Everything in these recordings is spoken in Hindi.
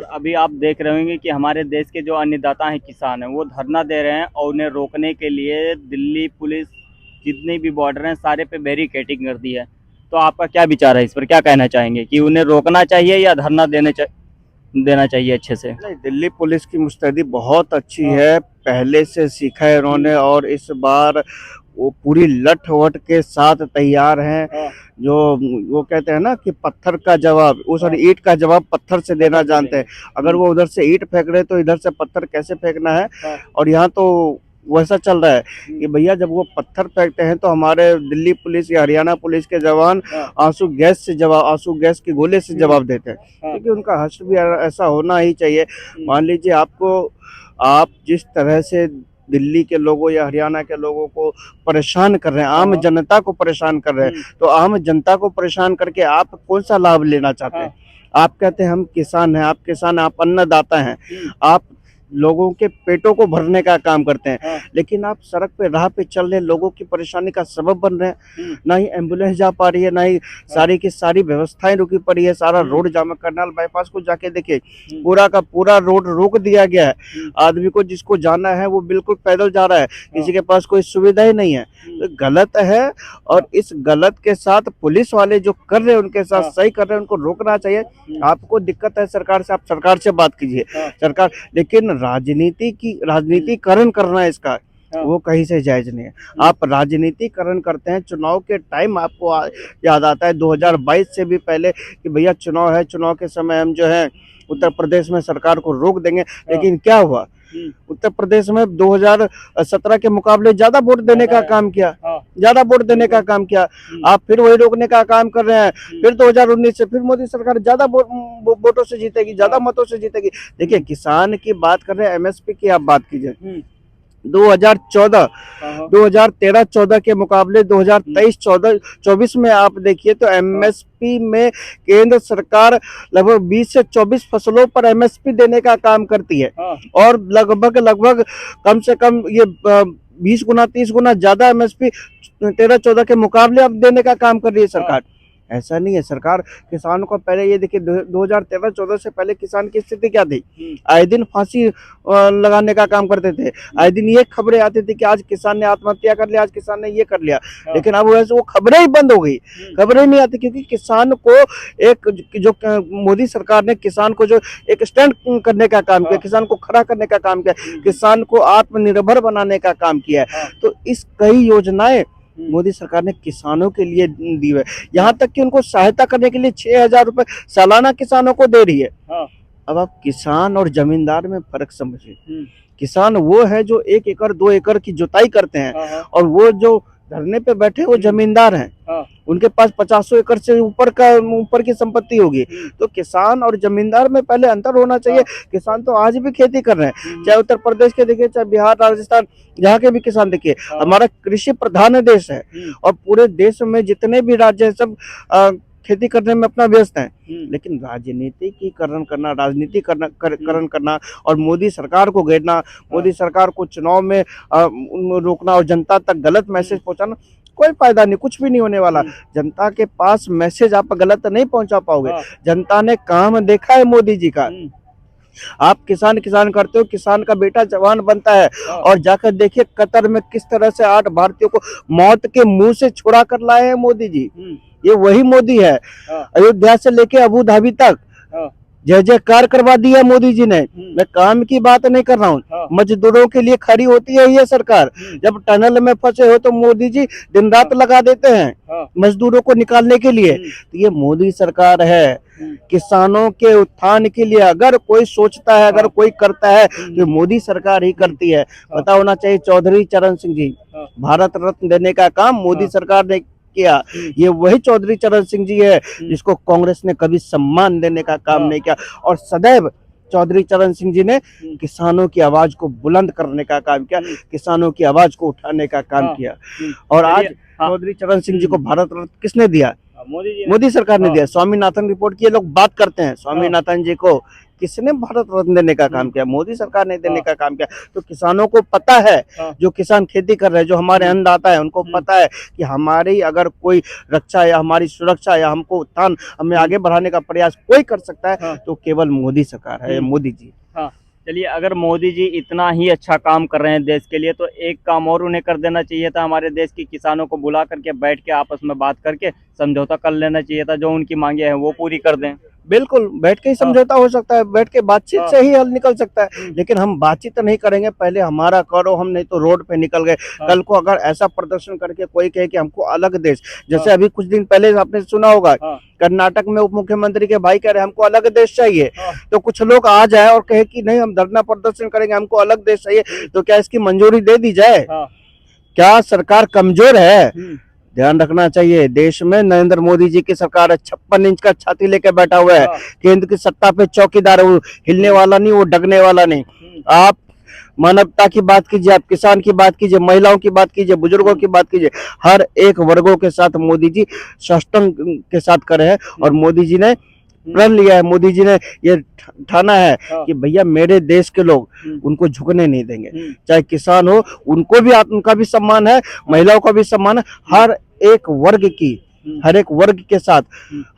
अभी आप देख रहे होंगे कि हमारे देश के जो अन्नदाता हैं, किसान हैं, वो धरना दे रहे हैं और उन्हें रोकने के लिए दिल्ली पुलिस जितने भी बॉर्डर हैं सारे पे बैरिकेडिंग कर दी है। तो आपका क्या विचार है इस पर, क्या कहना चाहेंगे कि उन्हें रोकना चाहिए या धरना देना चाहिए अच्छे से? नहीं, दिल्ली पुलिस की मुस्तैदी बहुत अच्छी हाँ। है, पहले से सीखा है इन्होंने और इस बार वो पूरी लठ वठ के साथ तैयार हैं। हाँ। जो वो कहते हैं ना कि पत्थर का जवाब, वो हाँ। सॉरी ईंट का जवाब पत्थर से देना पत्थर से जानते हैं। देंगे। अगर वो उधर से ईंट फेंक रहे तो इधर से पत्थर कैसे फेंकना है। हाँ। और यहाँ तो वैसा चल रहा है कि भैया जब वो पत्थर फेंकते हैं तो हमारे दिल्ली पुलिस या हरियाणा पुलिस के जवान हाँ। आंसू गैस के गोले से जवाब देते हैं, हाँ। क्योंकि उनका हश्र भी ऐसा होना ही चाहिए। हम्म। मान लीजिए आप जिस तरह से दिल्ली के लोगों या हरियाणा के लोगों को परेशान कर रहे हैं, आम हाँ। जनता को परेशान कर रहे हैं, तो आम जनता को परेशान करके आप कौन सा लाभ लेना चाहते हैं? आप कहते हैं हम किसान हैं, आप किसान हैं, आप अन्नदाता हैं, आप लोगों के पेटों को भरने का काम करते हैं, हाँ। लेकिन आप सड़क पे राह पे चल रहे लोगों की परेशानी का सबब बन रहे हैं। ना ही एम्बुलेंस जा पा रही है, ना ही सारी की सारी व्यवस्थाएं रुकी पड़ी है, सारा रोड जाम है। करनाल बाईपास को जाके देखिए, पूरा का पूरा रोड रोक दिया गया है। आदमी को जिसको जाना है वो बिल्कुल पैदल जा रहा है, किसी के पास कोई सुविधा ही नहीं है। तो गलत है, और इस गलत के साथ पुलिस वाले जो कर रहे हैं उनके साथ सही कर रहे हैं, उनको रोकना चाहिए। आपको दिक्कत है सरकार से, आप सरकार से बात कीजिए। सरकार, लेकिन राजनीतिकरण करना है इसका, वो कहीं से जायज नहीं है। आप राजनीतिकरण करते हैं, चुनाव के टाइम आपको याद आता है 2022 से भी पहले कि भैया चुनाव है, चुनाव के समय हम जो है उत्तर प्रदेश में सरकार को रोक देंगे, लेकिन क्या हुआ? उत्तर प्रदेश में 2017 के मुकाबले ज्यादा वोट देने का काम किया, ज्यादा वोट देने का काम किया। आप फिर वही रोकने का काम कर रहे हैं। फिर 2019 से फिर मोदी सरकार ज्यादा वोटों से जीतेगी, ज्यादा मतों से जीतेगी। देखिए, किसान की बात कर रहे हैं, एमएसपी की आप बात कीजिए। 2013-14 के मुकाबले 2023-24 में आप देखिए तो एमएसपी में केंद्र सरकार लगभग 20 से 24 फसलों पर एमएसपी देने का काम करती है, और लगभग कम से कम ये 20 गुना 30 गुना ज्यादा एमएसपी 13-14 के मुकाबले अब देने का काम कर रही है सरकार। ऐसा नहीं है। सरकार किसानों को पहले ये देखिए, 2013-14 से पहले किसान की स्थिति क्या थी? आए दिन फांसी लगाने का काम करते थे, आए दिन ये खबरें आती थी कि आज किसान ने आत्महत्या कर लिया, आज किसान ने ये कर लिया। लेकिन अब वैसे वो खबरें ही बंद हो गई, खबरें नहीं आती, क्योंकि किसान को एक जो मोदी सरकार ने किसान को जो एक स्टैंड करने का काम किया, किसान को खड़ा करने का काम किया, किसान को आत्मनिर्भर बनाने का काम किया है। तो इस कई योजनाएं मोदी सरकार ने किसानों के लिए दी है, यहाँ तक कि उनको सहायता करने के लिए 6,000 रुपए सालाना किसानों को दे रही है। अब आप किसान और जमींदार में फर्क समझिए। किसान वो है जो 1 एकड़ 2 एकड़ की जुताई करते हैं, और वो जो धरने पे बैठे वो जमींदार हैं, उनके पास 50 एकड़ से ऊपर की संपत्ति होगी। तो किसान और जमींदार में पहले अंतर होना चाहिए। किसान तो आज भी खेती कर रहे हैं, चाहे उत्तर प्रदेश के देखिए, चाहे बिहार, राजस्थान, जहाँ के भी किसान देखिए। हमारा कृषि प्रधान देश है, और पूरे देश में जितने भी राज्य हैं सब खेती करने में अपना व्यस्त है। लेकिन राजनीतिकरण करना और मोदी सरकार को घेरना, मोदी सरकार को चुनाव में रोकना और जनता तक गलत मैसेज पहुंचाना, कोई फायदा नहीं, कुछ भी नहीं होने वाला। जनता के पास मैसेज आप गलत नहीं पहुंचा पाओगे। जनता ने काम देखा है मोदी जी का। आप किसान करते हो, किसान का बेटा जवान बनता है, और जाकर देखिए कतर में किस तरह से 8 भारतीयों को मौत के मुंह से छुड़ा कर लाए हैं मोदी जी। ये वही मोदी है। अयोध्या से लेके अबू धाबी तक जय जयकार करवा दिया मोदी जी ने। मैं काम की बात नहीं कर रहा हूँ, मजदूरों के लिए खड़ी होती है ये सरकार। जब टनल में फंसे हो तो मोदी जी दिन रात लगा देते हैं मजदूरों को निकालने के लिए। तो ये मोदी सरकार है किसानों के उत्थान के लिए। अगर कोई सोचता है, अगर कोई करता है, तो मोदी सरकार ही करती है। पता होना चाहिए, चौधरी चरण सिंह जी, भारत रत्न देने का काम मोदी सरकार ने किया। ये वही चौधरी चरण सिंह जी है जिसको कांग्रेस ने कभी सम्मान देने का काम नहीं किया, और सदैव चौधरी चरण सिंह जी ने किसानों की आवाज को बुलंद करने का काम किया, किसानों की आवाज को उठाने का काम किया। और आज चौधरी चरण सिंह जी को भारत रत्न किसने दिया? मोदी सरकार ने दिया। स्वामीनाथन रिपोर्ट की ये लोग बात करते हैं, स्वामीनाथन जी को किसने भारत रत्न देने का काम किया? मोदी सरकार ने देने हाँ। का काम किया। तो किसानों को पता है, हाँ। जो किसान खेती कर रहे हैं, जो हमारे अन्नदाता है, उनको पता है कि हमारी अगर कोई रक्षा या हमारी सुरक्षा या हमको उत्थान हमें आगे बढ़ाने का प्रयास कोई कर सकता है हाँ। तो केवल मोदी सरकार है, मोदी जी। हाँ, चलिए, अगर मोदी जी इतना ही अच्छा काम कर रहे हैं देश के लिए, तो एक काम और उन्हें कर देना चाहिए था, हमारे देश के किसानों को बुला करके बैठ के आपस में बात करके समझौता कर लेना चाहिए था, जो उनकी मांगे हैं वो पूरी कर दें। बिल्कुल, बैठ के ही समझौता हो सकता है, बैठ के बातचीत हाँ। से ही हल निकल सकता है। लेकिन हम बातचीत तो नहीं करेंगे, पहले हमारा करो, हम नहीं तो रोड पे निकल गए। कल को अगर ऐसा प्रदर्शन करके कोई कहे कि हमको अलग देश, जैसे अभी कुछ दिन पहले आपने सुना होगा, कर्नाटक में उप मुख्यमंत्री के भाई कह रहे हमको अलग देश चाहिए, तो कुछ लोग आ जाए और कहे कि नहीं हम धरना प्रदर्शन करेंगे, हमको अलग देश चाहिए, तो क्या इसकी मंजूरी दे दी जाए? क्या सरकार कमजोर है? ध्यान रखना चाहिए, देश में नरेंद्र मोदी जी की सरकार है, 56 इंच का छाती लेके बैठा हुआ है, केंद्र की सत्ता पे चौकीदार है, वो हिलने वाला नहीं, वो डगने वाला नहीं। आप मानवता की बात कीजिए, आप किसान की बात कीजिए, महिलाओं की बात कीजिए, बुजुर्गों की बात कीजिए, हर एक वर्गों के साथ मोदी जी सष्टंग के साथ करे हैं। और मोदी जी ने प्रण लिया है, मोदी जी ने ये ठाना है कि भैया मेरे देश के लोग उनको झुकने नहीं देंगे, चाहे किसान हो, उनको भी उनका भी सम्मान है, महिलाओं का भी सम्मान है, हर एक वर्ग के साथ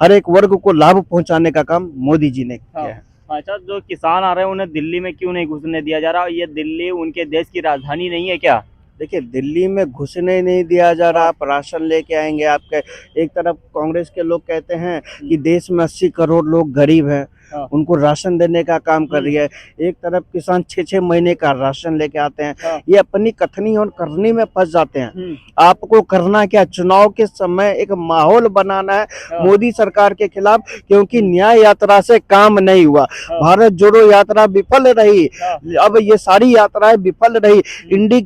हर एक वर्ग को लाभ पहुंचाने का काम मोदी जी ने किया है। अच्छा, जो किसान आ रहे हैं उन्हें दिल्ली में क्यों नहीं घुसने दिया जा रहा? ये दिल्ली उनके देश की राजधानी नहीं है क्या? देखिए, दिल्ली में घुसने नहीं दिया जा रहा, आप राशन लेके आएंगे। आपके एक तरफ कांग्रेस के लोग कहते हैं कि देश में 80 करोड़ लोग गरीब हैं, उनको राशन देने का काम कर रही है, एक तरफ किसान 6-6 महीने का राशन लेके आते हैं। ये अपनी कथनी और करनी में फंस जाते हैं। आपको करना क्या, चुनाव के समय एक माहौल बनाना है मोदी सरकार के खिलाफ, क्योंकि न्याय यात्रा से काम नहीं हुआ, भारत जोड़ो यात्रा विफल रही, अब ये सारी यात्राएं विफल रही, इंडी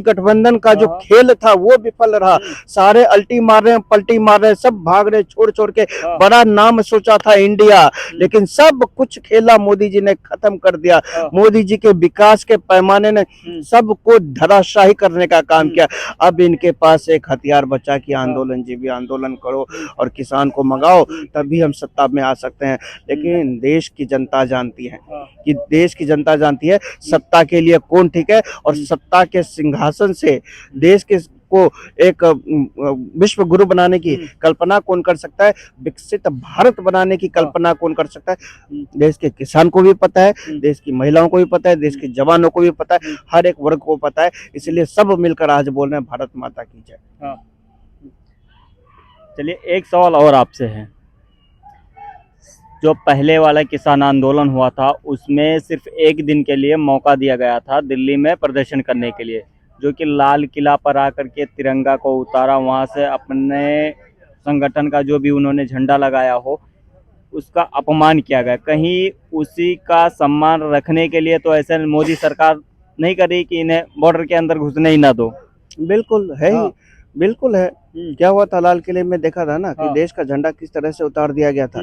गठबंधन का जो खेल था वो विफल रहा, सारे अल्टी मार रहे हैं, पलटी मार रहे हैं, सब भाग रहे छोड़ के, बड़ा नाम सोचा था इंडिया, लेकिन सब कुछ खेला मोदी जी ने खत्म कर दिया। मोदी जी के विकास के पैमाने ने सबको धराशाही करने का काम किया। अब इनके पास एक हथियार बचा कि आंदोलन जीवी आंदोलन करो और किसान को मंगाओ, तभी हम सत्ता में आ सकते हैं। लेकिन देश की जनता जानती है कि सत्ता के लिए कौन ठीक है, और सत्ता के सिंहासन से देश के को एक विश्व गुरु बनाने की कल्पना कौन कर सकता है, विकसित भारत बनाने की कल्पना कौन कर सकता है? देश के किसान को भी पता है, देश की महिलाओं को भी पता है, देश के जवानों को भी पता है, हर एक वर्ग को पता है। इसलिए सब मिलकर आज बोल रहे हैं भारत माता की जय। चलिए, एक सवाल और आपसे है, जो पहले वाला किसान आंदोलन हुआ था उसमें सिर्फ एक दिन के लिए मौका दिया गया था दिल्ली में प्रदर्शन करने के लिए, जो कि लाल किला पर आकर के तिरंगा को उतारा, वहां से अपने संगठन का जो भी उन्होंने झंडा लगाया हो उसका अपमान किया गया। कहीं उसी का सम्मान रखने के लिए तो ऐसे मोदी सरकार नहीं कर रही कि इन्हें बॉर्डर के अंदर घुसने ही ना दो? बिल्कुल है ही, बिल्कुल है। क्या हुआ था लाल किले में, देखा था ना कि देश का झंडा किस तरह से उतार दिया गया था।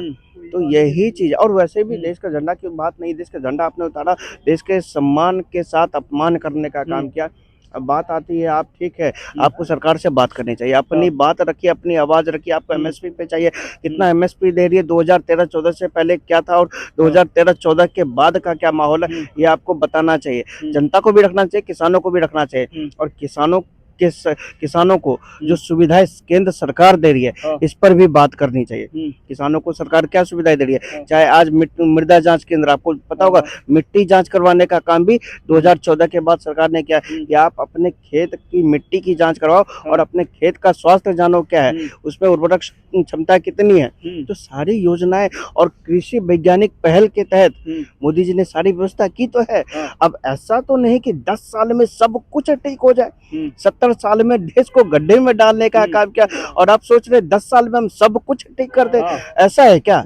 तो यही चीज, और वैसे भी देश का झंडा की बात नहीं, देश का झंडा आपने उतारा, देश के सम्मान के साथ अपमान करने का काम किया। अब बात आती है, आप ठीक है, आपको सरकार से बात करनी चाहिए, अपनी बात रखिए, अपनी आवाज रखिए। आपको एमएसपी पे चाहिए, कितना एमएसपी दे रही है, 2013-14 से पहले क्या था और 2013-14 के बाद का क्या माहौल है, ये आपको बताना चाहिए। जनता को भी रखना चाहिए, किसानों को भी रखना चाहिए, और किसानों को जो सुविधाएं केंद्र सरकार दे रही है इस पर भी बात करनी चाहिए। किसानों को सरकार क्या सुविधाएं दे रही है, चाहे आज मृदा जांच केंद्र, आपको पता होगा मिट्टी जांच करवाने का काम भी 2014 के बाद सरकार ने किया कि आप अपने खेत की मिट्टी की जांच करवाओ और अपने खेत का स्वास्थ्य जानो क्या है, उसमें उर्वरक क्षमता कितनी है। तो सारी योजनाएं और कृषि वैज्ञानिक पहल के तहत मोदी जी ने सारी व्यवस्था की तो है। अब ऐसा तो नहीं कि 10 साल में सब कुछ ठीक हो जाए, 70 साल में देश को गड्ढे में डालने का काम किया और आप सोच रहे 10 साल में हम सब कुछ ठीक कर दे, ऐसा है क्या?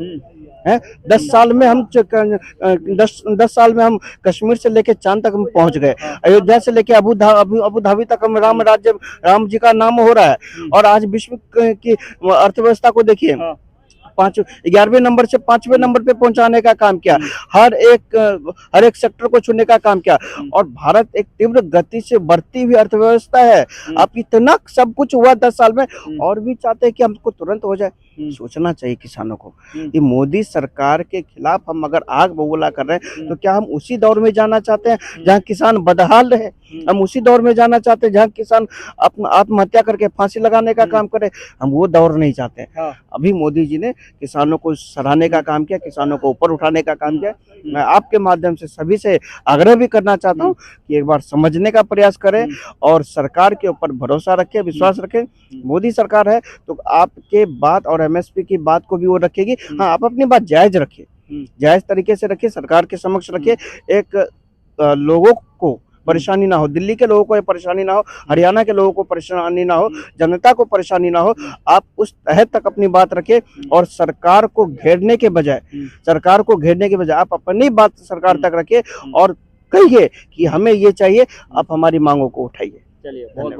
है 10 साल में हम 10 साल में हम कश्मीर से लेके चांद तक हम पहुंच गए, अयोध्या से लेके अबू धाबी तक हम राम जी का नाम हो रहा है। और आज विश्व की अर्थव्यवस्था को देखिए, 11वें नंबर से 5वें नंबर पे पहुंचाने का काम किया, हर एक सेक्टर को छूने का काम किया। और भारत एक तीव्र गति से बढ़ती हुई अर्थव्यवस्था है। अब इतना सब कुछ हुआ 10 साल में, और भी चाहते हैं कि हमको तुरंत हो जाए। सोचना चाहिए किसानों को कि मोदी सरकार के खिलाफ हम अगर आग बबूला कर रहे हैं तो क्या हम उसी दौर में जाना चाहते हैं जहां किसान बदहाल रहे? हम उसी दौर में जाना चाहते हैं जहां किसान अपना आत्महत्या करके फांसी लगाने का काम करे? हम वो दौर नहीं चाहते हैं। हाँ। अभी मोदी जी ने किसानों को सराहने का काम किया, किसानों को ऊपर उठाने का काम किया। मैं आपके माध्यम से सभी से आग्रह भी करना चाहता हूँ कि एक बार समझने का प्रयास करें और सरकार के ऊपर भरोसा रखें, विश्वास रखें। मोदी सरकार है तो आपके बात और एमएसपी की बात को भी वो रखेगी। हाँ, आप अपनी बात जायज रखिए, जायज तरीके से रखिए, सरकार के समक्ष रखिए। एक लोगों को परेशानी ना हो, दिल्ली के लोगों को परेशानी ना हो, हरियाणा के लोगों को परेशानी ना हो, जनता को परेशानी ना हो। आप उस तह तक अपनी बात रखिए और सरकार को घेरने के बजाय आप अपनी बात सरकार तक रखिए और कहिए कि हमें ये चाहिए, आप हमारी मांगों को उठाइए। चलिए, बहुत बहुत